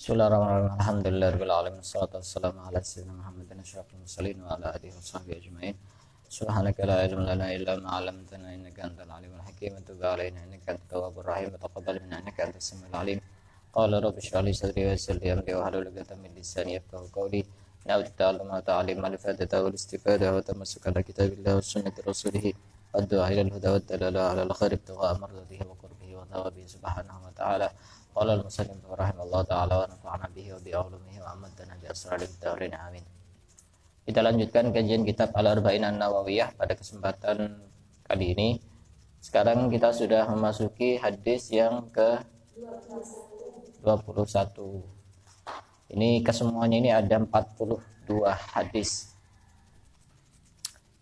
Bismillahirrahmanirrahim. Alhamdulillahirabbil alamin. Wassalatu wassalamu ala sayyidina Muhammadin asyrafil mursalin wa ala alihi washabbihi ajmain. Subhanaka la ilma lana illa ma 'allamtana innaka antal alimul hakim. Tub 'alaina innaka antat tawwabur rahim. Taqabbal minna innaka antas samiul alim. Qala rabbi shrah li sadri wa yassir li amri wahlul 'uqdatam min lisani yafqahu qawli. Na'udzu ta'alluma wa ta'lim al-fadata wal istifadah wa tamassuka bi kitabillah wa sunnati rasulih. Addu'a ila al-huda wa dalala 'ala al-khair ibtigha'a mardatihi wa qurbihi wa thawabihi subhanahu wa ta'ala. Qala al-musannif rahimahullah ta'ala wa nafa'ana bihi wa bi ulumihi wa amadana bi asraril taurin amin. Kita lanjutkan kajian kitab Al-Arba'in An-Nawawiyah pada kesempatan kali ini. Sekarang kita sudah memasuki hadis yang ke 21. Ini kesemuanya ini ada 42 hadis.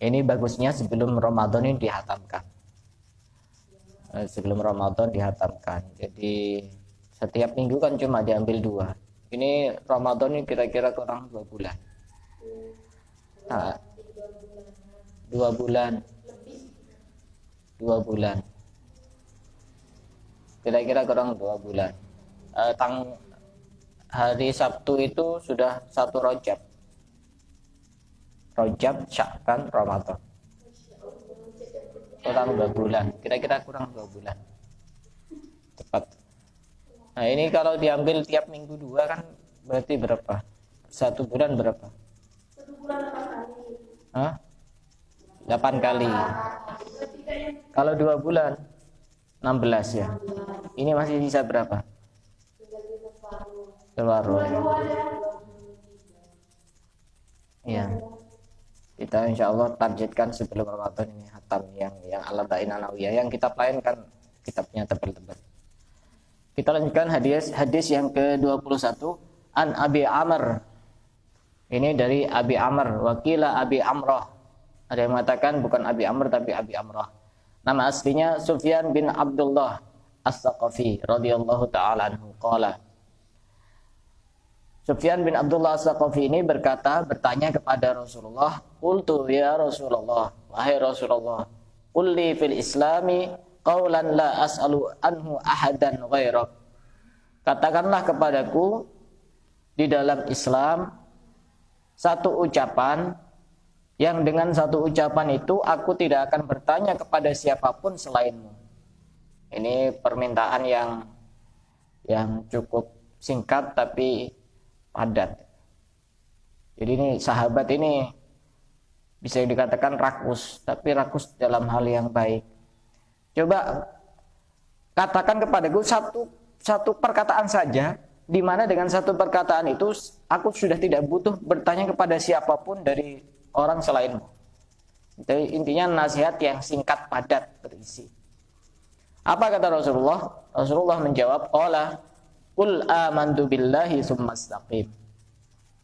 Ini bagusnya sebelum Ramadan ini dihatamkan. Sebelum Ramadan dihatamkan. Jadi setiap minggu kan cuma diambil 2. Ini Ramadan ini kira-kira kurang 2 bulan. Nah, 2 bulan. 2 bulan. Kira-kira kurang 2 bulan. Hari Sabtu itu sudah 1 Rajab. Rajab, Sya'ban, Ramadan. Kurang 2 bulan. Kira-kira kurang 2 bulan. Tepat. Nah, ini kalau diambil tiap minggu 2 kan berarti berapa? 1 bulan berapa? 1 bulan 8 kali. Hah? 8 kali. Kalau 2 bulan 16 ya. Ini masih sisa berapa? Separuh. Iya. Kita insya Allah targetkan sebelum Ramadan ini hatam yang Al-Arba'in An-Nawawiyah yang kita pelayankan kitabnya tebal-tebal. Kita lanjutkan hadis yang ke-21 An Abi Amr. Ini dari Abi Amr, wakila Abi Amrah. Ada yang mengatakan bukan Abi Amr tapi Abi Amrah. Nama aslinya Sufyan bin Abdullah As-Saqafi radhiyallahu taala anhu qala. Sufyan bin Abdullah As-Saqafi ini bertanya kepada Rasulullah, "Qultu ya Rasulullah, wahai Rasulullah, qul li fil Islami qaulan la as'alu anhu ahadan ghairak." Katakanlah kepadaku di dalam Islam satu ucapan yang dengan satu ucapan itu aku tidak akan bertanya kepada siapapun selainmu. Ini permintaan yang cukup singkat tapi padat. Jadi ini sahabat ini bisa dikatakan rakus, tapi rakus dalam hal yang baik. Coba katakan kepadaku satu perkataan saja, di mana dengan satu perkataan itu aku sudah tidak butuh bertanya kepada siapapun dari orang selainmu. Jadi intinya nasihat yang singkat padat berisi. Apa kata Rasulullah? Rasulullah menjawab, qala qul amantu billahi tsumma istaqim.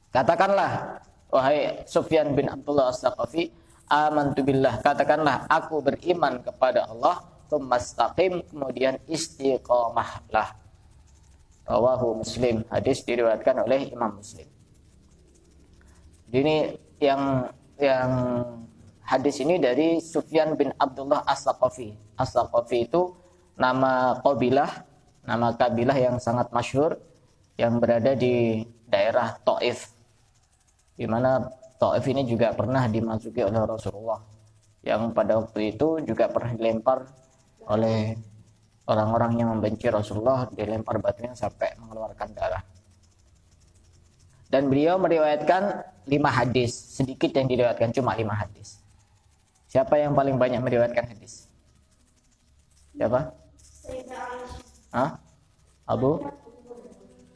Katakanlah wahai Sufyan bin Abdullah As-Saqafi, amantu billah, katakanlah aku beriman kepada Allah, tsumma istaqim, kemudian istiqamahlah. Rawahu Muslim. Hadis diriwayatkan oleh Imam Muslim. Ini yang hadis ini dari Sufyan bin Abdullah As-Saqafi. As-Saqafi itu nama kabilah yang sangat masyhur yang berada di daerah Taif. Di mana Taif ini juga pernah dimasuki oleh Rasulullah. Yang pada waktu itu juga pernah dilempar oleh orang-orang yang membenci Rasulullah, dilempar batunya sampai mengeluarkan darah. Dan beliau meriwayatkan 5 hadis, sedikit yang diriwayatkan, cuma 5 hadis. Siapa yang paling banyak meriwayatkan hadis? Siapa? Hah? Abu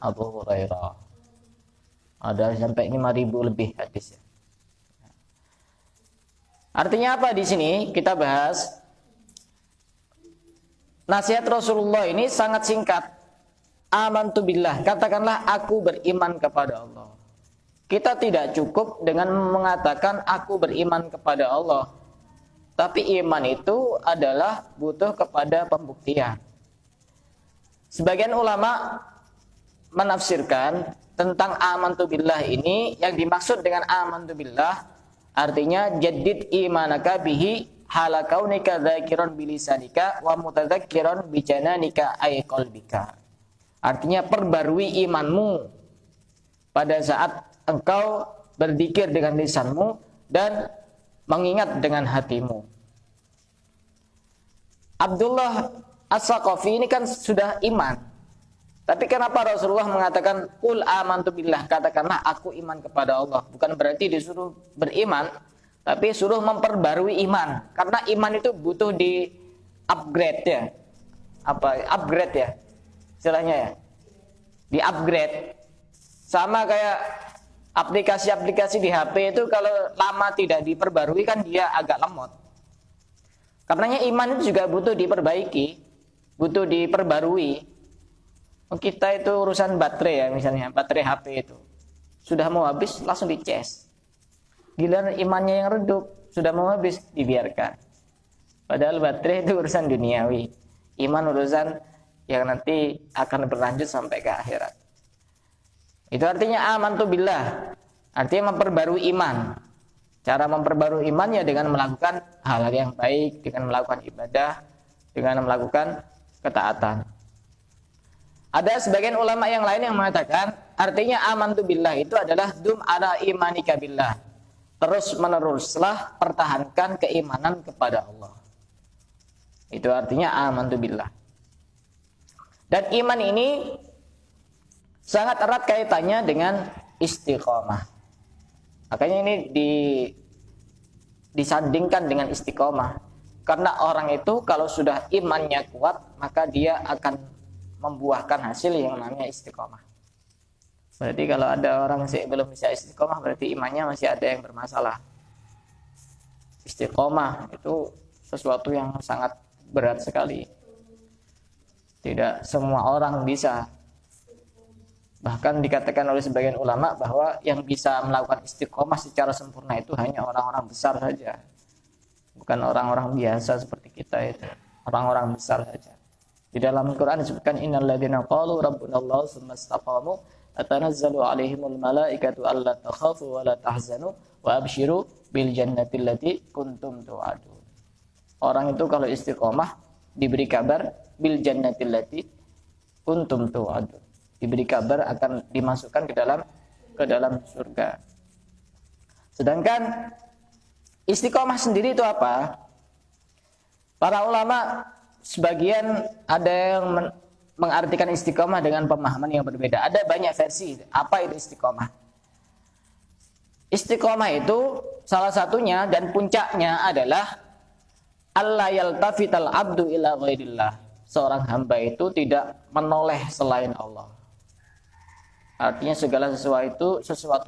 Hurairah. Ada sampai 5.000 lebih hadis. Artinya apa di sini? Kita bahas nasihat Rasulullah ini sangat singkat. Amantu billah, katakanlah aku beriman kepada Allah. Kita tidak cukup dengan mengatakan aku beriman kepada Allah. Tapi iman itu adalah butuh kepada pembuktian. Sebagian ulama menafsirkan tentang amantu billah ini, yang dimaksud dengan amantu billah artinya jaddid imanaka bihi hala kaunika dzakiran bilisanika wa mutadzakkiran bijananika ay qalbika. Artinya perbarui imanmu pada saat engkau berzikir dengan lisanmu dan mengingat dengan hatimu. Abdullah As-Saqafi ini kan sudah iman. Tapi kenapa Rasulullah mengatakan qul amantu billah, katakanlah aku iman kepada Allah. Bukan berarti disuruh beriman, tapi suruh memperbarui iman. Karena iman itu butuh di upgrade ya. Upgrade ya. Istilahnya ya. Di upgrade. Sama kayak aplikasi-aplikasi di HP itu kalau lama tidak diperbarui kan dia agak lemot. Karenanya iman itu juga butuh diperbaiki, butuh diperbarui. Kita itu urusan baterai ya, misalnya baterai HP itu sudah mau habis langsung dicas. Giliran imannya yang redup, sudah mau habis dibiarkan. Padahal baterai itu urusan duniawi, iman urusan yang nanti akan berlanjut sampai ke akhirat. Itu artinya amantu billah, artinya memperbarui iman. Cara memperbarui imannya dengan melakukan hal-hal yang baik, dengan melakukan ibadah, dengan melakukan ketaatan. Ada sebagian ulama yang lain yang mengatakan artinya amantu billah itu adalah dum ala imanika billah. Terus meneruslah pertahankan keimanan kepada Allah. Itu artinya amantu billah. Dan iman ini sangat erat kaitannya dengan istiqomah. Makanya ini disandingkan dengan istiqomah. Karena orang itu kalau sudah imannya kuat, maka dia akan membuahkan hasil yang namanya istiqomah. Berarti kalau ada orang yang belum bisa istiqomah, berarti imannya masih ada yang bermasalah. Istiqomah itu sesuatu yang sangat berat sekali. Tidak semua orang bisa. Bahkan dikatakan oleh sebagian ulama bahwa yang bisa melakukan istiqomah secara sempurna itu hanya orang-orang besar saja. Bukan orang-orang biasa seperti kita itu. Orang-orang besar saja. Di dalam Al-Quran disebutkan innal ladzina qalu rabbunallahu tsumma istaqamu tatanazzalu 'alaihimul malaikatu alla takhafu wa la tahzanu wa abshiru bil jannati allati kuntum tu'adun. Orang itu kalau istiqomah diberi kabar bil jannati allati kuntum tu'adun. Diberi kabar akan dimasukkan ke dalam surga. Sedangkan istiqomah sendiri itu apa? Para ulama sebagian ada yang mengartikan istiqomah dengan pemahaman yang berbeda. Ada banyak versi. Apa itu istiqomah? Istiqomah itu salah satunya dan puncaknya adalah alla yaltafital abdu ila ghairillah. Seorang hamba itu tidak menoleh selain Allah. Artinya segala sesuatu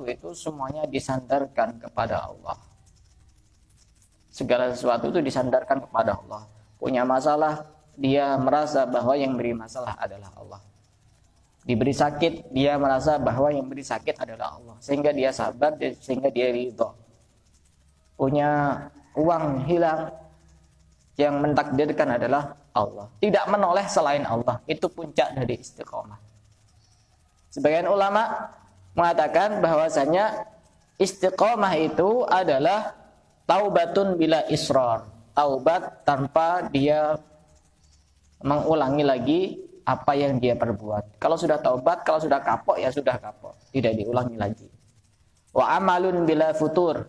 itu semuanya disandarkan kepada Allah. Segala sesuatu itu disandarkan kepada Allah. Punya masalah, dia merasa bahwa yang beri masalah adalah Allah. Diberi sakit, dia merasa bahwa yang beri sakit adalah Allah. Sehingga dia sabar, sehingga dia ridho. Punya uang hilang, yang mentakdirkan adalah Allah. Tidak menoleh selain Allah. Itu puncak dari istiqomah. Sebagian ulama mengatakan bahwasanya istiqomah itu adalah taubatun bila israr. Taubat tanpa dia mengulangi lagi apa yang dia perbuat. Kalau sudah taubat, kalau sudah kapok ya sudah kapok, tidak diulangi lagi. Wa amalun bila futur.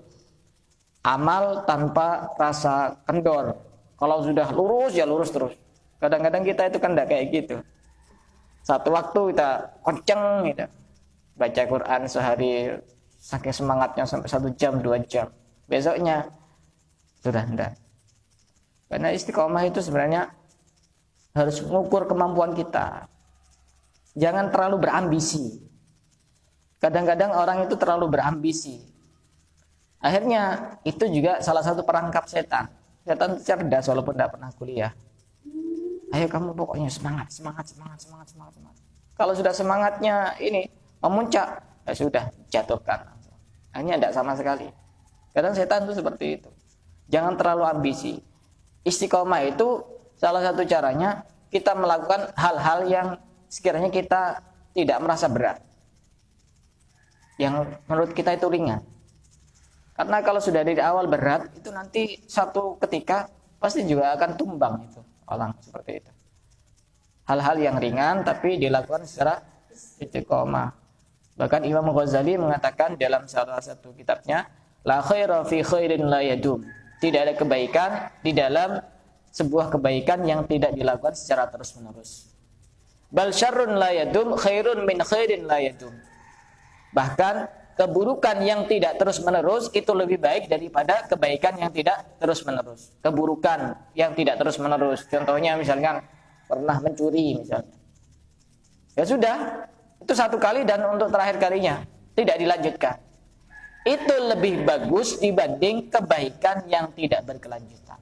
Amal tanpa rasa kendor. Kalau sudah lurus ya lurus terus. Kadang-kadang kita itu kan enggak kayak gitu. Satu waktu kita kenceng gitu. Baca Quran sehari saking semangatnya sampai 1 jam, 2 jam. Besoknya sudah enggak. Karena istiqomah itu sebenarnya harus mengukur kemampuan kita. Jangan terlalu berambisi. Kadang-kadang orang itu terlalu berambisi. Akhirnya itu juga salah satu perangkap setan. Setan cerdas walaupun tidak pernah kuliah. Ayo kamu pokoknya semangat. Kalau sudah semangatnya ini memuncak, ya sudah jatuhkan. Akhirnya tidak sama sekali. Kadang setan itu seperti itu. Jangan terlalu ambisi. Istiqomah itu salah satu caranya kita melakukan hal-hal yang sekiranya kita tidak merasa berat. Yang menurut kita itu ringan. Karena kalau sudah dari awal berat, itu nanti satu ketika pasti juga akan tumbang itu orang seperti itu. hal-hal yang ringan tapi dilakukan secara istiqomah. Bahkan Imam Ghazali mengatakan dalam salah satu kitabnya, la khaira fi khairin la yadum. Tidak ada kebaikan di dalam sebuah kebaikan yang tidak dilakukan secara terus-menerus. Bal syarrun la yadum khairun min khairin la yadum. Bahkan keburukan yang tidak terus-menerus itu lebih baik daripada kebaikan yang tidak terus-menerus. Keburukan yang tidak terus-menerus. Contohnya misalkan pernah mencuri misalnya. Ya sudah, itu satu kali dan untuk terakhir kalinya tidak dilanjutkan. Itu lebih bagus dibanding kebaikan yang tidak berkelanjutan.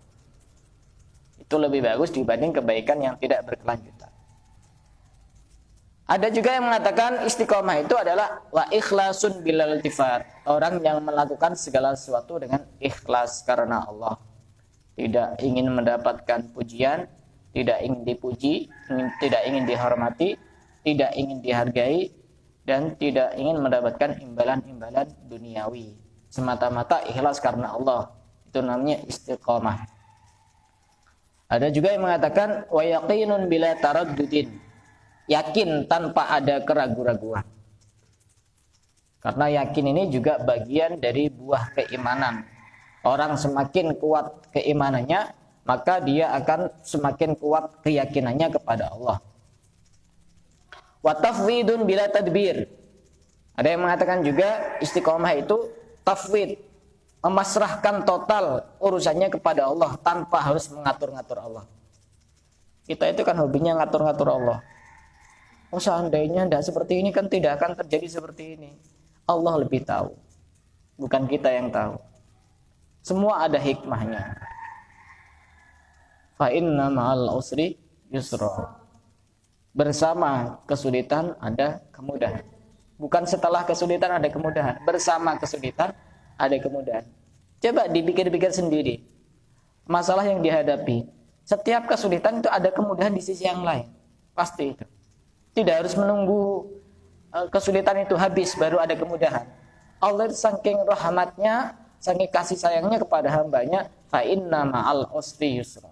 Itu lebih bagus dibanding kebaikan yang tidak berkelanjutan. Ada juga yang mengatakan istiqomah itu adalah wa ikhlasun bilal iltifat. Orang yang melakukan segala sesuatu dengan ikhlas karena Allah. Tidak ingin mendapatkan pujian, tidak ingin dipuji, tidak ingin dihormati, tidak ingin dihargai, dan tidak ingin mendapatkan imbalan-imbalan duniawi. Semata-mata ikhlas karena Allah. Itu namanya istiqomah. Ada juga yang mengatakan wa yaqinun bila taraddudin. Yakin tanpa ada keraguan-raguan. Karena yakin ini juga bagian dari buah keimanan. Orang semakin kuat keimanannya, maka dia akan semakin kuat keyakinannya kepada Allah. Wa tafwidun bila tadbir. Ada yang mengatakan juga istiqomah itu tafwid, memasrahkan total urusannya kepada Allah tanpa harus mengatur-ngatur Allah. Kita itu kan hobinya ngatur-ngatur Allah. Oh seandainya tidak seperti ini kan tidak akan terjadi seperti ini. Allah lebih tahu, bukan kita yang tahu. Semua ada hikmahnya. Fa inna ma'al usri yusra. Bersama kesulitan ada kemudahan. Bukan setelah kesulitan ada kemudahan. Bersama kesulitan ada kemudahan. Coba dipikir-pikir sendiri. Masalah yang dihadapi. Setiap kesulitan itu ada kemudahan di sisi yang lain. Pasti itu. Tidak harus menunggu kesulitan itu habis baru ada kemudahan. Allah saking rahmatnya, saking kasih sayangnya kepada hambanya, fa inna ma'al usri yusra.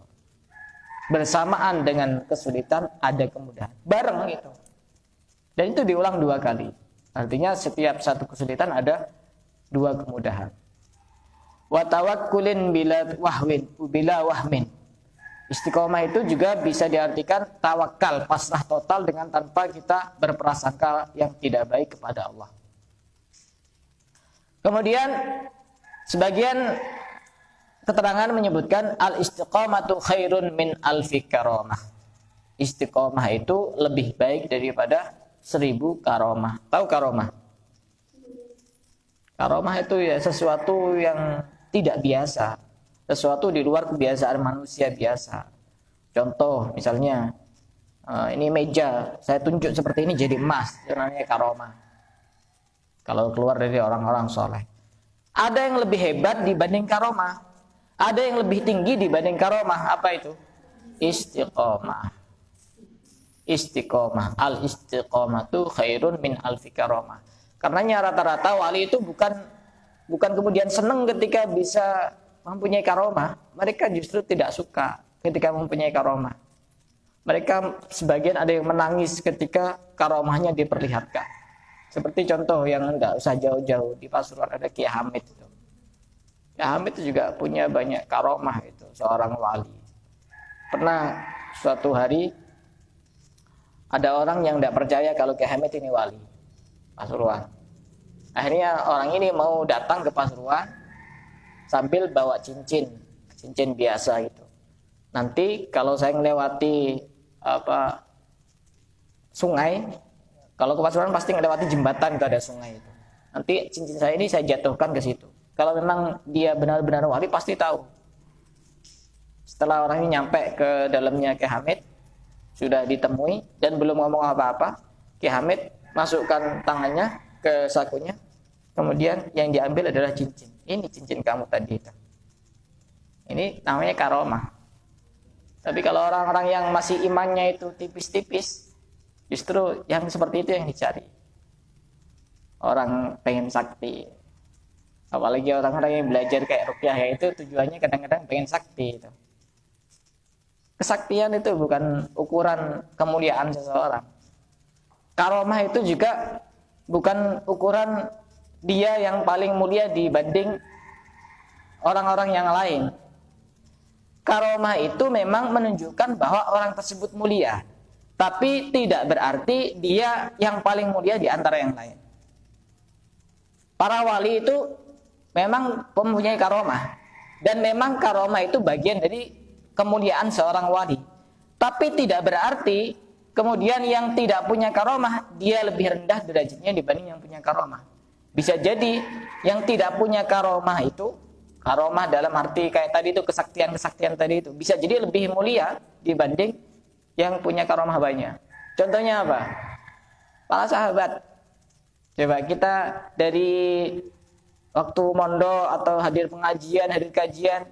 Bersamaan dengan kesulitan ada kemudahan. Bareng itu. Dan itu diulang 2 kali. Artinya setiap satu kesulitan ada 2 kemudahan. Wa tawakkulin bila wahmin. Istiqomah itu juga bisa diartikan tawakal, pasrah total dengan tanpa kita berprasangka yang tidak baik kepada Allah. Kemudian sebagian keterangan menyebutkan al-istiqomatu khairun min alfi karamah. Istiqomah itu lebih baik daripada 1000 karomah. Tahu karomah? Karomah itu ya sesuatu yang tidak biasa, sesuatu di luar kebiasaan manusia biasa. Contoh misalnya ini meja, saya tunjuk seperti ini jadi emas, itu namanya karomah. Kalau keluar dari orang-orang soleh. Ada yang lebih hebat dibanding karomah, ada yang lebih tinggi dibanding karomah. Apa itu? Istiqomah. Istiqomah. Al-istiqomatu khairun min alfi karomah. Karenanya rata-rata wali itu bukan kemudian senang ketika bisa mempunyai karomah. Mereka justru tidak suka ketika mempunyai karomah. Mereka sebagian ada yang menangis ketika karomahnya diperlihatkan. Seperti contoh yang enggak usah jauh-jauh, di Pasuruan ada Kiai Hamid itu. Kiai Hamid itu juga punya banyak karomah itu, seorang wali. Pernah suatu hari ada orang yang tidak percaya kalau Kiai Hamid ini wali Pasuruan. Akhirnya orang ini mau datang ke Pasuruan sambil bawa cincin biasa gitu. Nanti kalau saya melewati sungai, kalau ke Pasuruan pasti melewati jembatan itu ada sungai itu. Nanti cincin saya ini saya jatuhkan ke situ. Kalau memang dia benar-benar wali pasti tahu. Setelah orang ini nyampe ke dalamnya Kiai Hamid, sudah ditemui dan belum ngomong apa-apa, Kiai Hamid masukkan tangannya ke sakunya, kemudian yang diambil adalah cincin. Ini cincin kamu tadi itu. Ini namanya karomah. Tapi kalau orang-orang yang masih imannya itu tipis-tipis, justru yang seperti itu yang dicari. Orang pengen sakti. Apalagi orang-orang yang belajar kayak ruqyah itu tujuannya kadang-kadang pengen sakti itu. Kesaktian itu bukan ukuran kemuliaan seseorang. Karomah itu juga bukan ukuran dia yang paling mulia dibanding orang-orang yang lain. Karomah itu memang menunjukkan bahwa orang tersebut mulia, tapi tidak berarti dia yang paling mulia di antara yang lain. Para wali itu memang mempunyai karomah, dan memang karomah itu bagian dari kemuliaan seorang wali. Tapi tidak berarti kemudian yang tidak punya karomah dia lebih rendah derajatnya dibanding yang punya karomah. Bisa jadi yang tidak punya karomah itu, karomah dalam arti kayak tadi itu kesaktian-kesaktian tadi itu, bisa jadi lebih mulia dibanding yang punya karomah banyak. Contohnya apa? Para sahabat. Coba kita dari waktu mondok atau hadir pengajian, hadir kajian,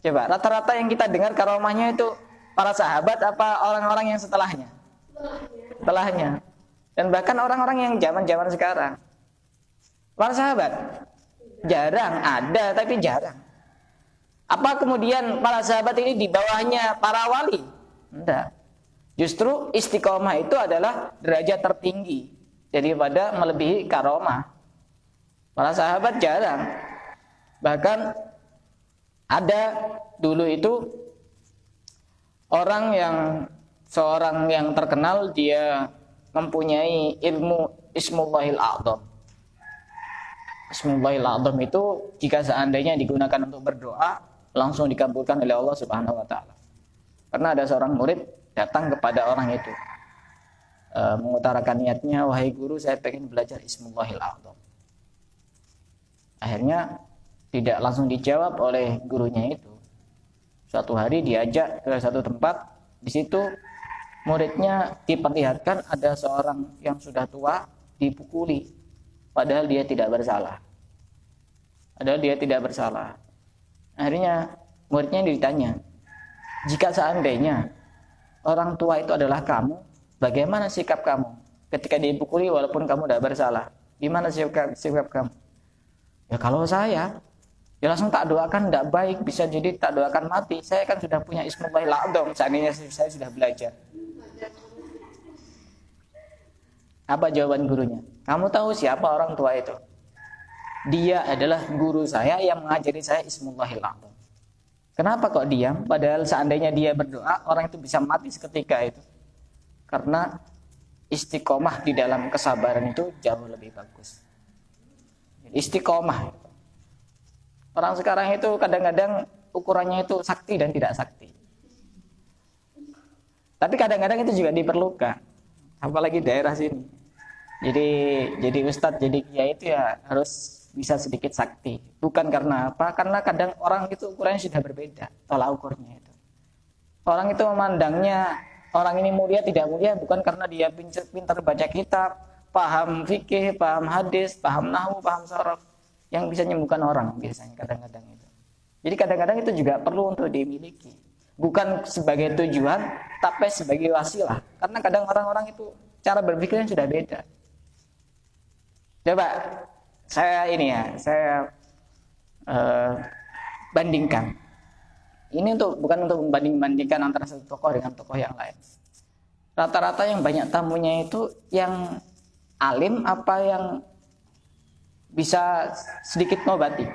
coba rata-rata yang kita dengar karomahnya itu para sahabat apa orang-orang yang setelahnya? Setelahnya. Dan bahkan orang-orang yang zaman-zaman sekarang. Para sahabat jarang ada, tapi jarang. Apa kemudian para sahabat ini di bawahnya para wali? Enggak. Justru istiqomah itu adalah derajat tertinggi daripada melebihi karomah. Para sahabat jarang. Bahkan ada dulu itu seorang yang terkenal, dia mempunyai ilmu Ismullahil A'zam. Ismullahil A'zam itu jika seandainya digunakan untuk berdoa langsung dikabulkan oleh Allah Subhanahu wa taala. Karena ada seorang murid datang kepada orang itu, mengutarakan niatnya, wahai guru, saya pengen belajar Ismullahil A'zam. Akhirnya tidak langsung dijawab oleh gurunya itu. Suatu hari diajak ke satu tempat, di situ muridnya diperlihatkan ada seorang yang sudah tua dipukuli, padahal dia tidak bersalah. Akhirnya muridnya ditanya, jika seandainya orang tua itu adalah kamu, bagaimana sikap kamu ketika dipukuli walaupun kamu tidak bersalah? Gimana sikap kamu? Ya kalau saya, ya langsung tak doakan tidak baik, bisa jadi tak doakan mati. Saya kan sudah punya Ismullahil A'zam, seandainya saya sudah belajar. Apa jawaban gurunya? Kamu tahu siapa orang tua itu? Dia adalah guru saya yang mengajari saya Ismullahil A'zam. Kenapa kok diam? Padahal seandainya dia berdoa, orang itu bisa mati seketika itu. Karena istiqomah di dalam kesabaran itu jauh lebih bagus. Istiqomah. Orang sekarang itu kadang-kadang ukurannya itu sakti dan tidak sakti. Tapi kadang-kadang itu juga diperlukan. Apalagi daerah sini. Jadi ustadz, jadi kiai itu ya harus bisa sedikit sakti. Bukan karena apa? Karena kadang orang itu ukurannya sudah berbeda, tolak ukurnya itu. Orang itu memandangnya orang ini mulia tidak mulia bukan karena dia pintar baca kitab, paham fikih, paham hadis, paham nahwu, paham sharaf, yang bisa menyembuhkan orang biasanya kadang-kadang itu. Jadi kadang-kadang itu juga perlu untuk dimiliki. Bukan sebagai tujuan, tapi sebagai wasilah. Karena kadang orang-orang itu cara berpikirnya sudah beda. Coba saya bandingkan. Ini bukan untuk membanding-bandingkan antara satu tokoh dengan tokoh yang lain. Rata-rata yang banyak tamunya itu yang alim apa yang bisa sedikit ngobati?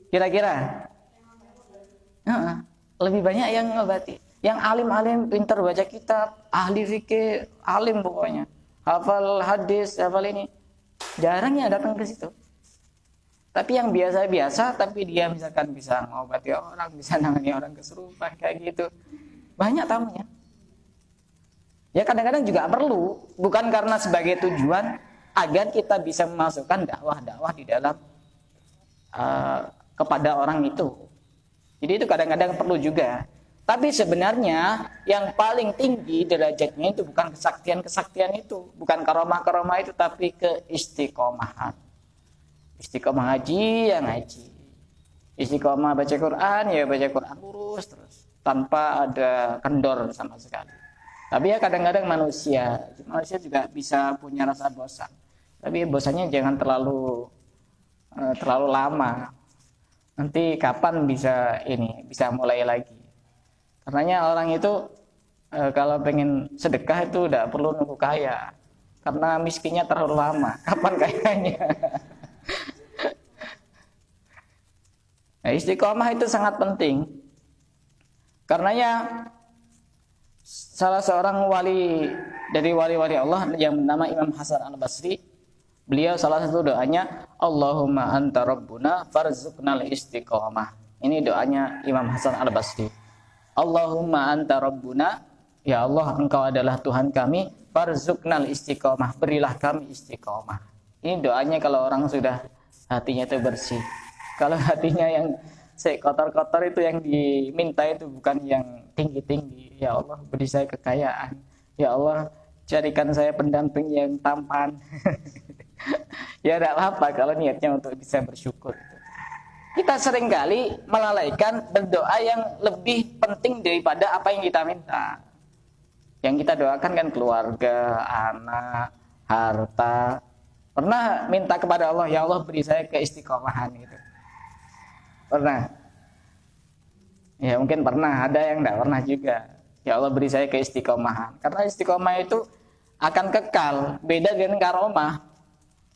Kira-kira? Lebih banyak yang ngobati. Yang alim-alim, pintar baca kitab, ahli fikih, alim pokoknya. Hafal hadis, hafal ini. Jarang yang datang ke situ. Tapi yang biasa-biasa, tapi dia misalkan bisa ngobati orang, bisa nangani orang kesurupan, kayak gitu. Banyak tamunya. Ya kadang-kadang juga perlu, bukan karena sebagai tujuan agar kita bisa memasukkan dakwah-dakwah di dalam kepada orang itu. Jadi itu kadang-kadang perlu juga. Tapi sebenarnya yang paling tinggi derajatnya itu bukan kesaktian-kesaktian itu, bukan karomah-karomah itu, tapi keistiqomahan. Istiqomah ngaji, ya ngaji. Istiqomah baca Quran, ya baca Quran lurus terus, tanpa ada kendor sama sekali. Tapi ya kadang-kadang manusia juga bisa punya rasa bosan. Tapi bosannya jangan terlalu lama. Nanti kapan bisa mulai lagi. Karenanya orang itu kalau pengen sedekah itu tidak perlu nunggu kaya, karena miskinnya terlalu lama. Kapan kayanya? Nah, istiqomah itu sangat penting. Karenanya salah seorang wali dari wali-wali Allah yang bernama Imam Hasan Al-Basri, beliau salah satu doanya, Allahumma anta rabbuna farzuqnal istiqomah. Ini doanya Imam Hasan Al-Basri. Allahumma anta rabbuna, ya Allah engkau adalah Tuhan kami, farzuqnal istiqomah, berilah kami istiqomah. Ini doanya kalau orang sudah hatinya itu bersih. Kalau hatinya yang kotor-kotor itu yang diminta itu bukan yang tinggi-tinggi. Ya Allah beri saya kekayaan. Ya Allah carikan saya pendamping yang tampan. Ya tidak apa-apa kalau niatnya untuk bisa bersyukur. Kita seringkali melalaikan berdoa yang lebih penting daripada apa yang kita minta. Yang kita doakan kan keluarga, anak, harta. Pernah minta kepada Allah, ya Allah beri saya keistiqomahan gitu. Pernah? Ya mungkin pernah, ada yang tidak pernah juga. Ya Allah beri saya keistiqomahan. Karena istiqomah itu akan kekal, beda dengan karomah.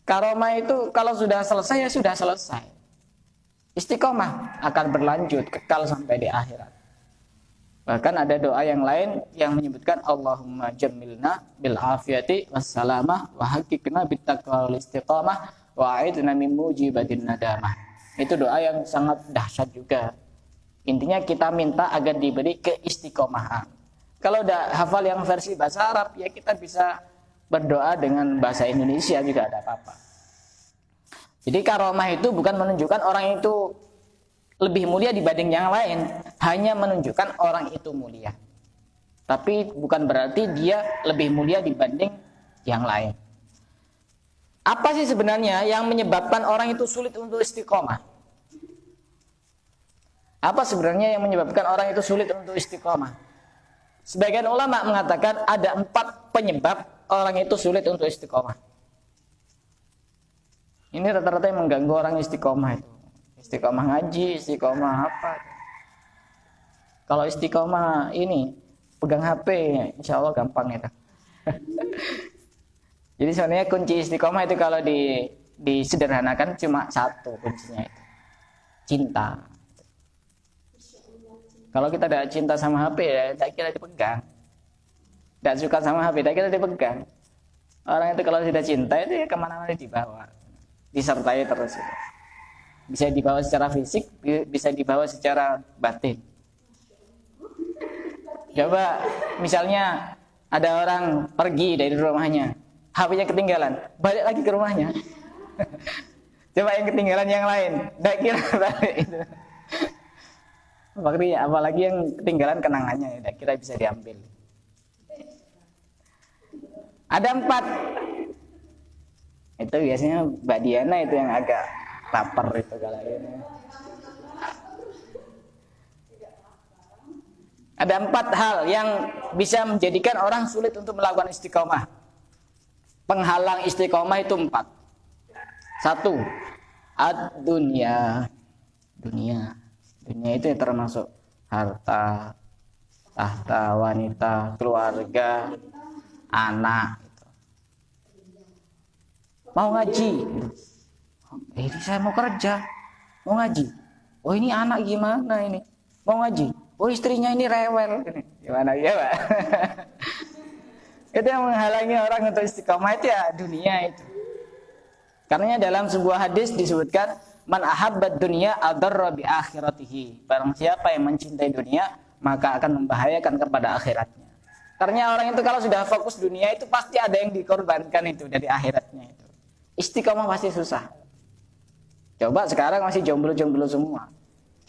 Karomah itu kalau sudah selesai ya sudah selesai. Istiqomah akan berlanjut, kekal sampai di akhirat. Bahkan ada doa yang lain yang menyebutkan Allahumma jammilna bil afiyati wassalamah wa haqiqna bit taqwa wal istiqamah wa a'idna min mujibatin nadamah. Itu doa yang sangat dahsyat juga. Intinya kita minta agar diberi keistiqomahan. Kalau udah hafal yang versi bahasa Arab, ya kita bisa berdoa dengan bahasa Indonesia juga ada apa-apa. Jadi karomah itu bukan menunjukkan orang itu lebih mulia dibanding yang lain, hanya menunjukkan orang itu mulia. Tapi bukan berarti dia lebih mulia dibanding yang lain. Apa sih sebenarnya yang menyebabkan orang itu sulit untuk istiqomah? Apa sebenarnya yang menyebabkan orang itu sulit untuk istiqomah? Sebagian ulama mengatakan ada 4 penyebab orang itu sulit untuk istiqomah. Ini rata-rata yang mengganggu orang istiqomah itu. Istiqomah ngaji, istiqomah apa. Kalau istiqomah ini, pegang HP, insya Allah gampang itu. Jadi sebenarnya kunci istiqomah itu kalau disederhanakan cuma 1 kuncinya itu. Cinta. Kalau kita tidak cinta sama HP ya tidak kira dipegang. Tidak suka sama HP, tidak kira dipegang. Orang itu kalau sudah cinta itu ya kemana-mana dibawa. Disertai terus. Bisa dibawa secara fisik, bisa dibawa secara batin. Coba misalnya ada orang pergi dari rumahnya, HP-nya ketinggalan, balik lagi ke rumahnya. Coba yang ketinggalan yang lain, tidak kira balik itu. Apalagi yang ketinggalan kenangannya, tidak kira bisa diambil. Ada 4. Itu biasanya Mbak Diana itu yang agak lapar itu kalau ini. Ada 4 hal yang bisa menjadikan orang sulit untuk melakukan istiqomah. Penghalang istiqomah itu 4. 1. Ad-dunya. Dunia itu yang termasuk harta, tahta, wanita, keluarga, anak. Mau ngaji, ini saya mau kerja, mau ngaji. Oh ini anak gimana ini? Mau ngaji. Oh istrinya ini rewel. Gimana ya Pak? Itu yang menghalangi orang untuk istiqomah itu ya dunia itu. Karena dalam sebuah hadis disebutkan man ahabbad dunya adarra bi akhiratihi. Barang siapa yang mencintai dunia maka akan membahayakan kepada akhiratnya. Karena orang itu kalau sudah fokus dunia itu pasti ada yang dikorbankan itu dari akhiratnya itu. Istiqomah pasti susah. Coba sekarang masih jomblo-jomblo semua.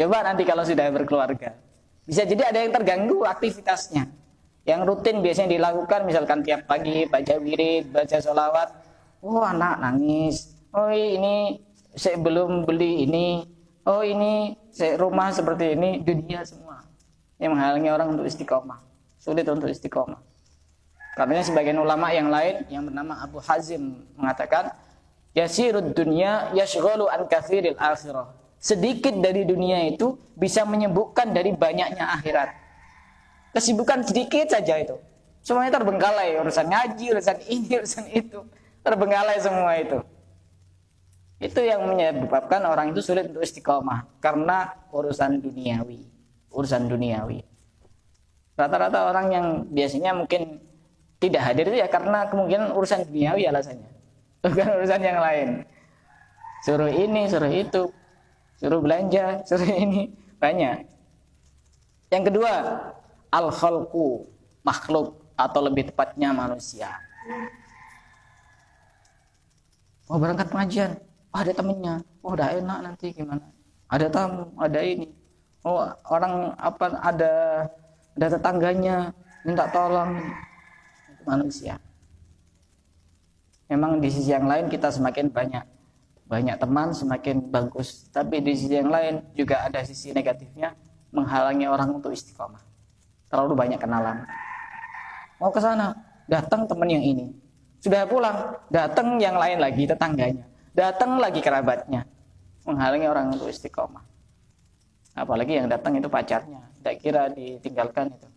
Coba nanti kalau sudah berkeluarga. Bisa jadi ada yang terganggu aktivitasnya. Yang rutin biasanya dilakukan misalkan tiap pagi baca wirid, baca sholawat. Oh anak nangis. Oh ini saya belum beli ini. Oh ini saya rumah seperti ini. Dunia semua. Yang menghalangi orang untuk istiqomah. Sulit untuk istiqomah. Karena sebagian ulama yang lain yang bernama Abu Hazim mengatakan yasirud dunya yashghalu an katsiril akhirah. Sedikit dari dunia itu bisa menyembuhkan dari banyaknya akhirat. Kesibukan sedikit saja itu. Semuanya terbengkalai, urusan ngaji, urusan ini, urusan itu. Terbengkalai semua itu. Itu yang menyebabkan orang itu sulit untuk istiqomah karena urusan duniawi. Urusan duniawi. Rata-rata orang yang biasanya mungkin tidak hadir itu ya karena kemungkinan urusan duniawi alasannya. Bukan urusan yang lain. Suruh ini, suruh itu. Suruh belanja, suruh ini. Banyak. Yang kedua, al-khalqu, makhluk atau lebih tepatnya manusia. Oh berangkat pengajian, oh, ada temennya, oh udah enak nanti gimana? Ada tamu, ada ini. Oh orang apa ada tetangganya minta tolong. Itu manusia. Memang di sisi yang lain kita semakin banyak teman semakin bagus, tapi di sisi yang lain juga ada sisi negatifnya, menghalangi orang untuk istiqomah. Terlalu banyak kenalan. Mau ke sana, datang teman yang ini. Sudah pulang, datang yang lain lagi, tetangganya. Datang lagi kerabatnya. Menghalangi orang untuk istiqomah. Apalagi yang datang itu pacarnya. Tidak kira ditinggalkan itu.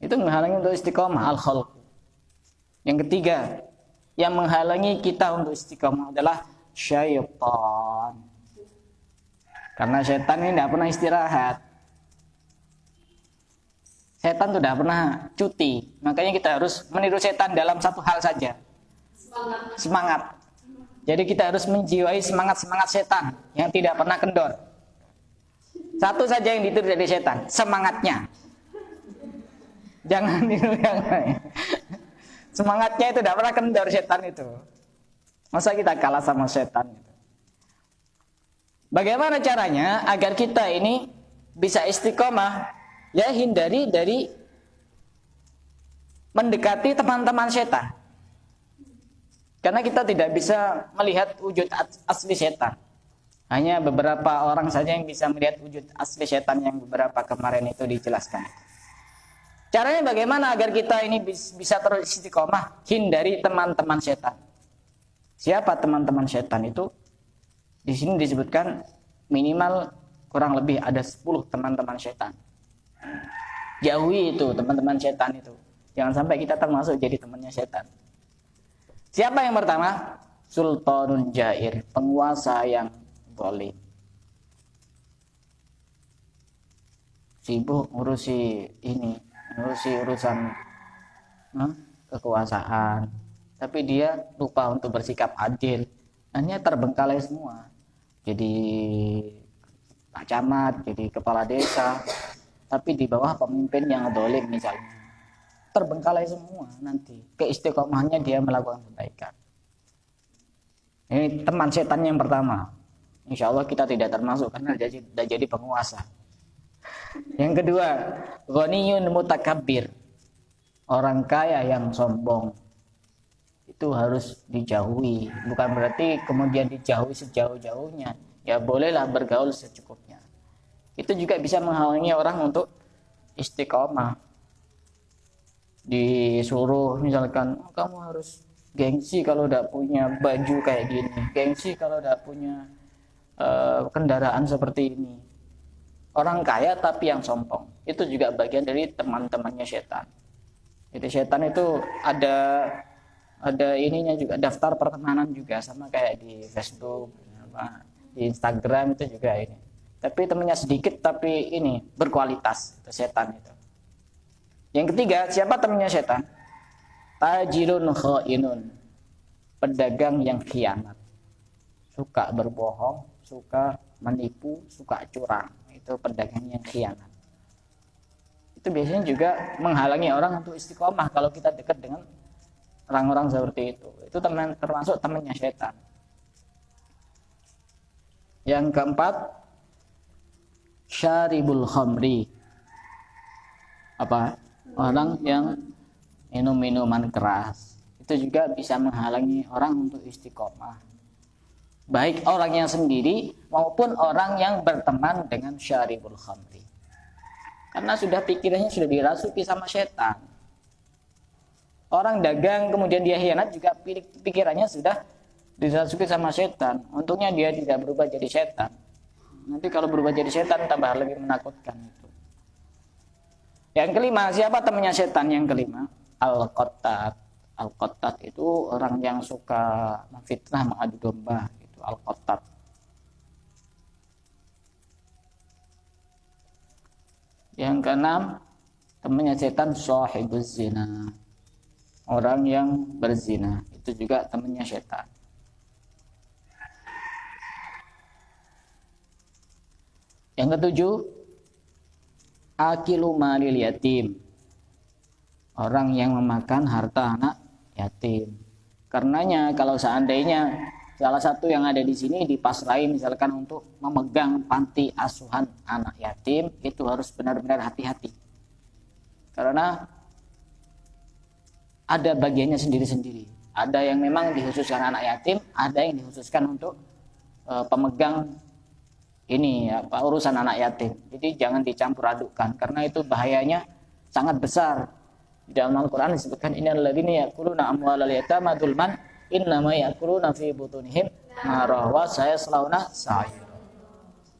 Itu menghalangi untuk istiqomah, al-khalq. Yang ketiga, yang menghalangi kita untuk istiqomah adalah syaitan. Karena setan ini tidak pernah istirahat. Setan itu tidak pernah cuti. Makanya kita harus meniru setan dalam satu hal saja. Semangat. Jadi kita harus menjiwai semangat-semangat setan yang tidak pernah kendor. Satu saja yang ditiru dari setan, semangatnya. Jangan niru yang lain. Semangatnya itu tidak pernah kendor setan itu. Masa kita kalah sama setan itu? Bagaimana caranya agar kita ini bisa istiqomah? Ya hindari dari mendekati teman-teman setan. Karena kita tidak bisa melihat wujud asli setan. Hanya beberapa orang saja yang bisa melihat wujud asli setan yang beberapa kemarin itu dijelaskan. Caranya bagaimana agar kita ini bisa terus istiqomah? Hindari teman-teman setan. Siapa teman-teman setan itu? Di sini disebutkan minimal kurang lebih ada 10 teman-teman setan. Jauhi itu teman-teman setan itu. Jangan sampai kita termasuk jadi temannya setan. Siapa yang pertama? Sultanun Jair, penguasa yang zalim. Sibuk ngurusi ini, ngurusi urusan kekuasaan. Tapi dia lupa untuk bersikap adil. Hanya terbengkalai semua. Jadi Pak Camat, jadi kepala desa. Tapi di bawah pemimpin yang zalim misalnya. Terbengkalai semua nanti. Keistiqomahnya dia melakukan kebaikan. Ini teman setan yang pertama. Insya Allah kita tidak termasuk karena sudah jadi penguasa. Yang kedua, ghaniyun mutakabbir. Orang kaya yang sombong. Itu harus dijauhi. Bukan berarti kemudian dijauhi sejauh-jauhnya. Ya bolehlah bergaul secukupnya. Itu juga bisa menghalangi orang untuk istiqomah. Disuruh misalkan, kamu harus gengsi kalau udah punya baju kayak gini, gengsi kalau udah punya kendaraan seperti ini. Orang kaya tapi yang sombong, itu juga bagian dari teman-temannya setan. Jadi setan itu ada ininya juga, daftar pertemanan juga, sama kayak di Facebook, di Instagram itu juga ini. Tapi temannya sedikit tapi ini berkualitas, itu setan itu. Yang ketiga, siapa temannya setan? Tajirun khainun, pedagang yang khianat. Suka berbohong, suka menipu, suka curang. Itu pedagang yang khianat. Itu biasanya juga menghalangi orang untuk istiqomah kalau kita dekat dengan orang-orang seperti itu. Itu termasuk temannya setan. Yang keempat, syaribul khamri. Apa? Orang yang minum minuman keras. Itu juga bisa menghalangi orang untuk istiqomah. Baik orangnya sendiri maupun orang yang berteman dengan syaribul khamri. Karena sudah pikirannya sudah dirasuki sama setan. Orang dagang kemudian dia khianat juga pikirannya sudah dirasuki sama setan. Untungnya dia tidak berubah jadi setan. Nanti kalau berubah jadi setan tambah lebih menakutkan itu. Yang kelima, siapa temannya setan yang kelima? Al-Qattat. Al-Qattat itu orang yang suka memfitnah, mengadu domba, itu Al-Qattat. Yang keenam, temannya setan sahibuz zina. Orang yang berzina, itu juga temannya setan. Yang ketujuh, akilu malil yatim. Orang yang memakan harta anak yatim. Karenanya kalau seandainya salah satu yang ada di sini dipasrahi misalkan untuk memegang panti asuhan anak yatim, itu harus benar-benar hati-hati. Karena ada bagiannya sendiri-sendiri. Ada yang memang dikhususkan anak yatim, ada yang dikhususkan untuk pemegang ini urusan anak yatim. Jadi jangan dicampur adukkan karena itu bahayanya sangat besar. Di dalam Al-Qur'an disebutkan innal ladzina ya'kuluna amwalal yatama dzulman innama ya'kuluna fi butunihim narah wa sayaslawna sa'ira.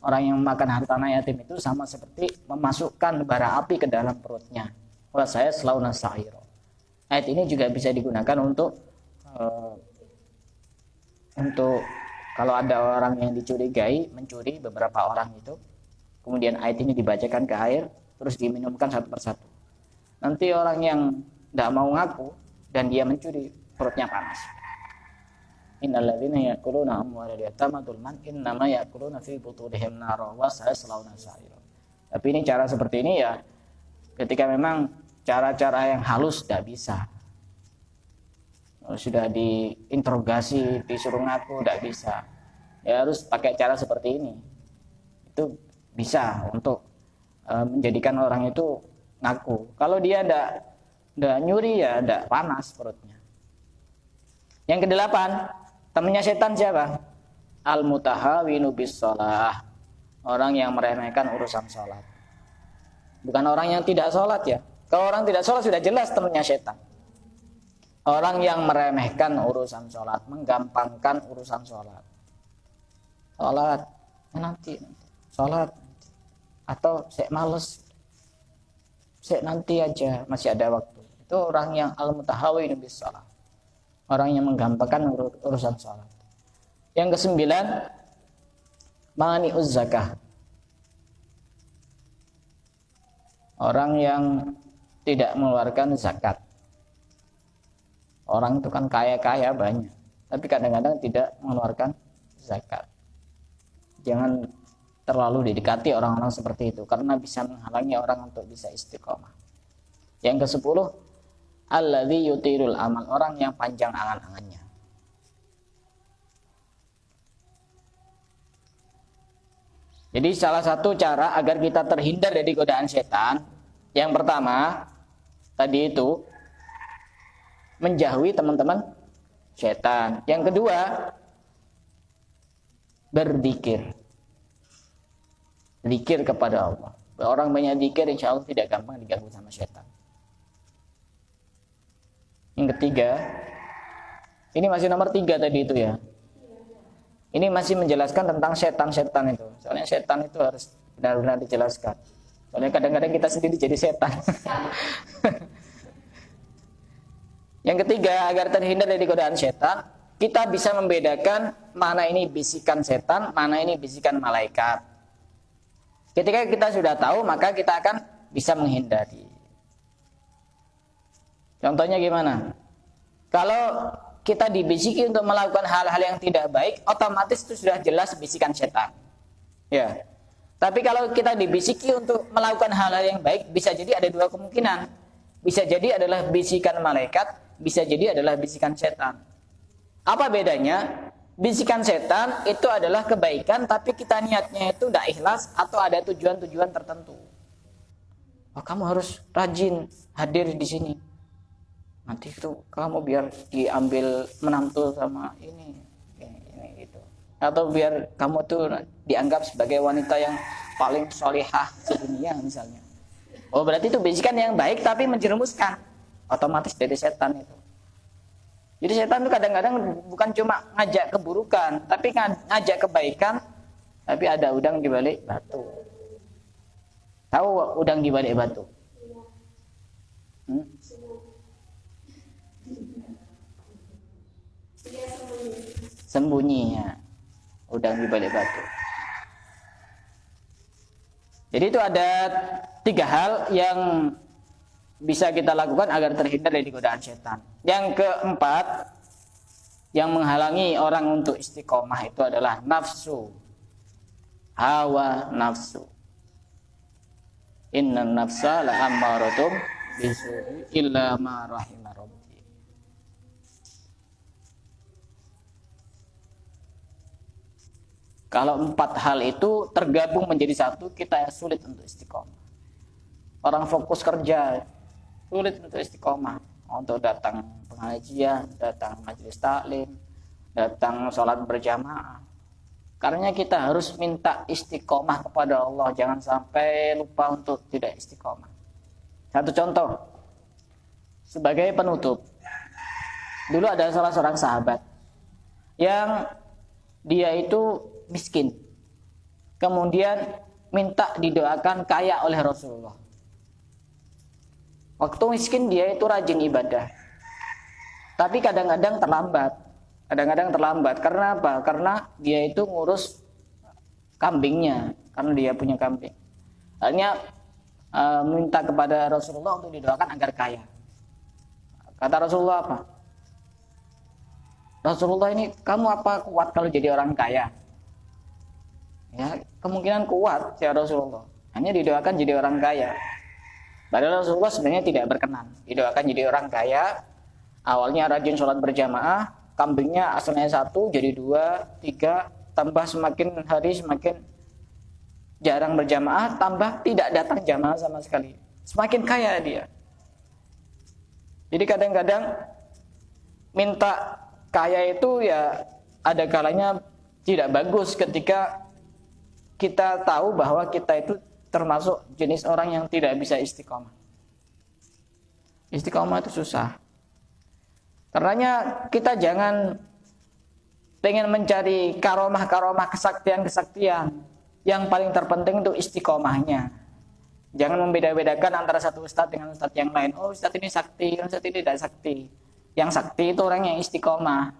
Orang yang makan harta anak yatim itu sama seperti memasukkan bara api ke dalam perutnya. Wa sayaslawna sa'ira. Ayat ini juga bisa digunakan untuk kalau ada orang yang dicurigai mencuri beberapa orang itu, kemudian ayat ini dibacakan ke air, terus diminumkan satu persatu. Nanti orang yang tidak mau ngaku dan dia mencuri, perutnya panas. Innal ladzina ya'kuluna amwalal yatama dzulman innama ya'kuluna fi butunihim nara wa sayaslawna sa'ira. Tapi ini cara seperti ini ya, ketika memang cara-cara yang halus tidak bisa. Sudah diinterogasi, disuruh ngaku, tidak bisa. Ya harus pakai cara seperti ini. Itu bisa untuk menjadikan orang itu ngaku. Kalau dia tidak nyuri ya tidak panas perutnya. Yang kedelapan, temannya setan siapa? Al-mutahawinu bis shalah. Orang yang meremehkan urusan sholat. Bukan orang yang tidak sholat ya. Kalau orang tidak sholat sudah jelas temannya setan. Orang yang meremehkan urusan sholat, menggampangkan urusan sholat. Sholat nanti. Sholat nanti. Atau saya males, saya nanti aja, masih ada waktu. Itu orang yang al-mutahawin bis shalah. Orang yang menggampangkan urusan sholat. Yang kesembilan, mani'uz zakah. Orang yang tidak mengeluarkan zakat. Orang itu kan kaya-kaya banyak, tapi kadang-kadang tidak mengeluarkan zakat. Jangan terlalu didekati orang-orang seperti itu, karena bisa menghalangi orang untuk bisa istiqomah. Yang ke-10, alladzi yutirul amal, orang yang panjang angan-angannya. Jadi salah satu cara agar kita terhindar dari godaan setan, yang pertama tadi itu menjauhi teman-teman setan. Yang kedua, berzikir. Zikir kepada Allah. Orang banyak zikir insya Allah tidak gampang diganggu sama setan. Yang ketiga, ini masih nomor 3 tadi itu ya. Ini masih menjelaskan tentang setan-setan itu. Soalnya setan itu harus benar-benar dijelaskan. Soalnya kadang-kadang kita sendiri jadi setan. Yang ketiga, agar terhindar dari godaan setan, kita bisa membedakan mana ini bisikan setan, mana ini bisikan malaikat. Ketika kita sudah tahu, maka kita akan bisa menghindari. Contohnya gimana? Kalau kita dibisiki untuk melakukan hal-hal yang tidak baik, otomatis itu sudah jelas bisikan setan. Ya. Tapi kalau kita dibisiki untuk melakukan hal-hal yang baik, bisa jadi ada dua kemungkinan. Bisa jadi adalah bisikan malaikat, bisa jadi adalah bisikan setan. Apa bedanya? Bisikan setan itu adalah kebaikan, tapi kita niatnya itu tidak ikhlas atau ada tujuan-tujuan tertentu. Oh, kamu harus rajin hadir di sini. Nanti itu kamu biar diambil menantu sama ini gitu. Atau biar kamu tuh dianggap sebagai wanita yang paling solihah sedunia misalnya. Oh, berarti itu bisikan yang baik tapi menjerumuskan. Otomatis dari setan itu. Jadi setan itu kadang-kadang bukan cuma ngajak keburukan, tapi ngajak kebaikan, tapi ada udang di balik batu. Tahu udang di balik batu? Dia sembunyi. Sembunyi ya, udang di balik batu. Jadi itu ada 3 hal yang bisa kita lakukan agar terhindar dari godaan setan. Yang keempat, yang menghalangi orang untuk istiqomah itu adalah nafsu, hawa nafsu. Inna nafsa la'ammaratum bisu'i illa ma rahima rabbi. Kalau 4 hal itu tergabung menjadi satu, kita sulit untuk istiqomah. Orang fokus kerja, sulit untuk istiqomah. Untuk datang pengajian, datang majelis taklim, datang sholat berjamaah. Karena kita harus minta istiqomah kepada Allah. Jangan sampai lupa untuk tidak istiqomah. Satu contoh, sebagai penutup. Dulu ada salah seorang sahabat yang dia itu miskin, kemudian minta didoakan kaya oleh Rasulullah. Waktu miskin dia itu rajin ibadah, tapi kadang-kadang terlambat. Karena apa? Karena dia itu ngurus kambingnya, karena dia punya kambing. Akhirnya minta kepada Rasulullah untuk didoakan agar kaya. Kata Rasulullah apa? Rasulullah, ini kamu apa kuat kalau jadi orang kaya? Ya, kemungkinan kuat ya Rasulullah. Hanya didoakan jadi orang kaya. Padahal Rasulullah sebenarnya tidak berkenan didoakan jadi orang kaya. Awalnya rajin sholat berjamaah, kambingnya asalnya 1 jadi 2, 3, tambah semakin hari semakin jarang berjamaah, tambah tidak datang jamaah sama sekali. Semakin kaya dia. Jadi kadang-kadang minta kaya itu ya ada kalanya tidak bagus ketika kita tahu bahwa kita itu termasuk jenis orang yang tidak bisa istiqomah. Istiqomah itu susah. Karenanya kita jangan pengen mencari karomah-karomah, kesaktian-kesaktian. Yang paling terpenting itu istiqomahnya. Jangan membeda-bedakan antara satu ustadz dengan ustadz yang lain. Oh, ustadz ini sakti, ustadz ini tidak sakti. Yang sakti itu orang yang istiqomah,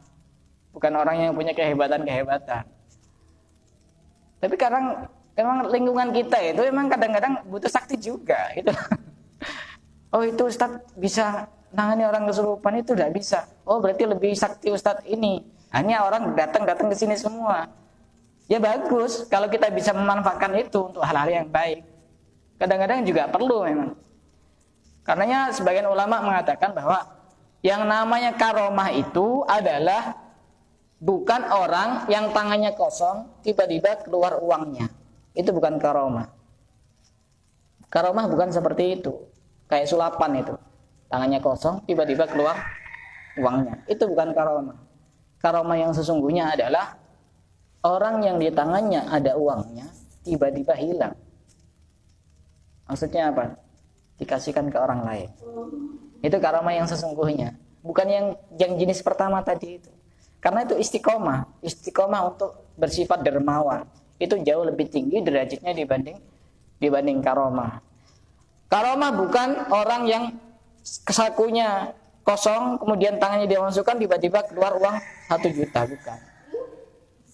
bukan orang yang punya kehebatan-kehebatan. Tapi kadang memang lingkungan kita itu memang kadang-kadang butuh sakti juga gitu. Oh, itu ustadz bisa nangani orang kesurupan, itu tidak bisa. Oh, berarti lebih sakti ustadz ini. Hanya orang datang ke sini semua. Ya bagus kalau kita bisa memanfaatkan itu untuk hal-hal yang baik. Kadang-kadang juga perlu memang. Karenanya sebagian ulama mengatakan bahwa yang namanya karomah itu adalah bukan orang yang tangannya kosong tiba-tiba keluar uangnya. Itu bukan karomah. Karomah bukan seperti itu. Kayak sulapan itu. Tangannya kosong tiba-tiba keluar uangnya. Itu bukan karomah. Karomah yang sesungguhnya adalah orang yang di tangannya ada uangnya tiba-tiba hilang. Maksudnya apa? Dikasihkan ke orang lain. Itu karomah yang sesungguhnya. Bukan yang jenis pertama tadi itu. Karena itu istiqomah untuk bersifat dermawan. Itu jauh lebih tinggi derajatnya dibanding karomah. Karomah bukan orang yang sakunya kosong, kemudian tangannya dia masukkan, tiba-tiba keluar uang 1 juta, bukan.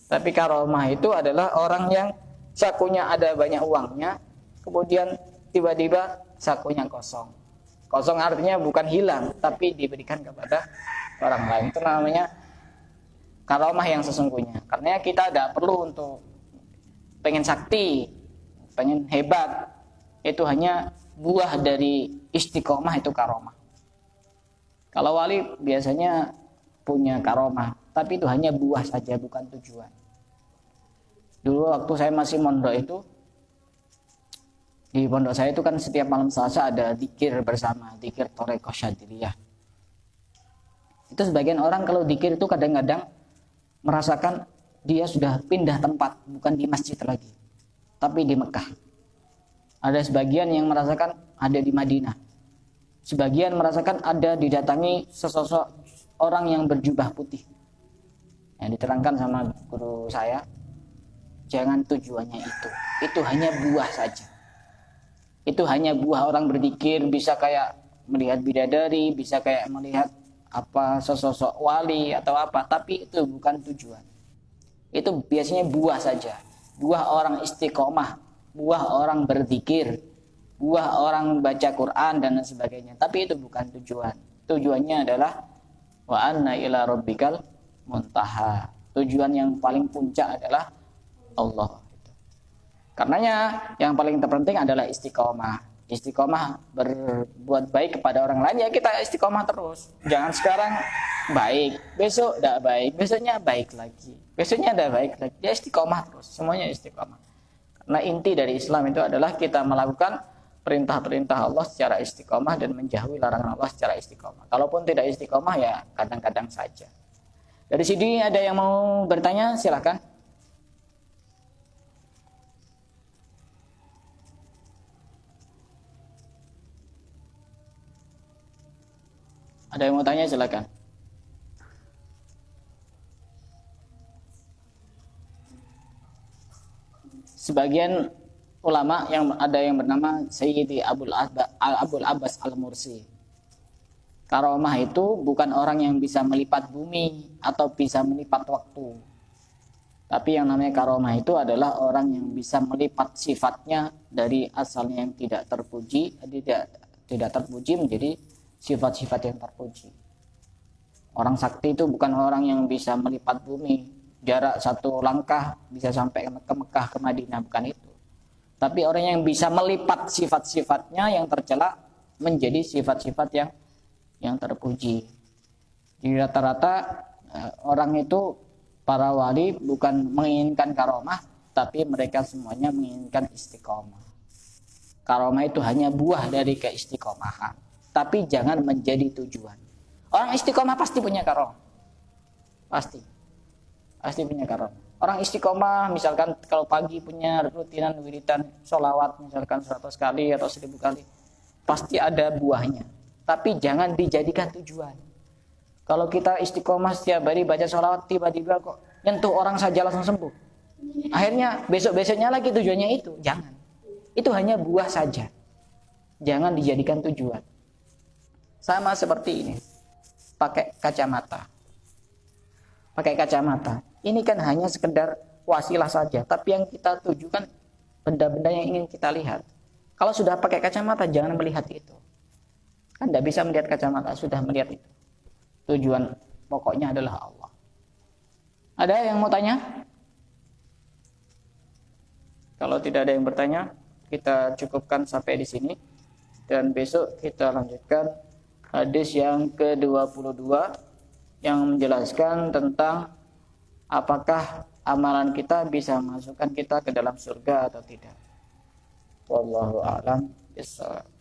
Tapi karomah itu adalah orang yang sakunya ada banyak uangnya, kemudian tiba-tiba sakunya kosong. Kosong artinya bukan hilang, tapi diberikan kepada orang lain. Itu namanya karomah yang sesungguhnya. Karena kita tidak perlu untuk pengen sakti, pengen hebat. Itu hanya buah dari istiqomah, itu karomah. Kalau wali biasanya punya karomah, tapi itu hanya buah saja, bukan tujuan. Dulu waktu saya masih mondok itu, di pondok saya itu kan setiap malam Selasa ada zikir bersama, zikir Thariqah Syadziliyah. Itu sebagian orang kalau zikir itu kadang-kadang merasakan dia sudah pindah tempat, bukan di masjid lagi, tapi di Mekah. Ada sebagian yang merasakan ada di Madinah. Sebagian merasakan ada didatangi sesosok orang yang berjubah putih. Yang diterangkan sama guru saya, jangan tujuannya itu. Itu hanya buah saja. Itu hanya buah orang berzikir, bisa kayak melihat bidadari, bisa kayak melihat apa sosok wali atau apa, tapi itu bukan tujuan. Itu biasanya buah saja, buah orang istiqomah, buah orang berzikir, buah orang baca Quran dan sebagainya. Tapi itu bukan tujuan. Tujuannya adalah wa anna ila rabbikal muntaha. Tujuan yang paling puncak adalah Allah. Karenanya yang paling terpenting adalah istiqomah. Istiqomah berbuat baik kepada orang lain, ya kita istiqomah terus. Jangan sekarang baik, besok tidak baik, besoknya baik lagi, besoknya tidak baik lagi. Ya istiqomah terus, semuanya istiqomah. Karena inti dari Islam itu adalah kita melakukan perintah-perintah Allah secara istiqomah dan menjauhi larangan Allah secara istiqomah. Kalaupun tidak istiqomah ya kadang-kadang saja. Dari sini ada yang mau bertanya, silakan. Ada yang mau tanya, silakan. Sebagian ulama yang ada yang bernama Sayyidi Abul Abbas Al-Mursi. Karomah itu bukan orang yang bisa melipat bumi atau bisa melipat waktu. Tapi yang namanya karomah itu adalah orang yang bisa melipat sifatnya dari asalnya yang tidak terpuji, tidak terpuji menjadi sifat-sifat yang terpuji. Orang sakti itu bukan orang yang bisa melipat bumi, jarak satu langkah bisa sampai ke Mekah, ke Madinah, bukan itu. Tapi orang yang bisa melipat sifat-sifatnya yang tercela menjadi sifat-sifat yang terpuji. Di rata-rata orang itu, para wali bukan menginginkan karomah, tapi mereka semuanya menginginkan istiqomah. Karomah itu hanya buah dari keistiqomahan, tapi jangan menjadi tujuan. Orang istiqomah pasti punya karomah, pasti punya karomah. Orang istiqomah misalkan kalau pagi punya rutinan wiridan sholawat misalkan 100 kali atau 1000 kali, pasti ada buahnya. Tapi jangan dijadikan tujuan. Kalau kita istiqomah setiap hari baca sholawat, tiba-tiba kok nyentuh orang saja langsung sembuh, akhirnya besok-besoknya lagi tujuannya itu. Jangan. Itu hanya buah saja. Jangan dijadikan tujuan. Sama seperti ini, pakai kacamata. Ini kan hanya sekedar wasilah saja, tapi yang kita tujukan benda-benda yang ingin kita lihat. Kalau sudah pakai kacamata, jangan melihat itu. Kan tidak bisa melihat kacamata, sudah melihat itu. Tujuan pokoknya adalah Allah. Ada yang mau tanya? Kalau tidak ada yang bertanya, kita cukupkan sampai di sini. Dan besok kita lanjutkan hadis yang ke-22 yang menjelaskan tentang apakah amalan kita bisa masukkan kita ke dalam surga atau tidak. Wallahu a'lam bishawab.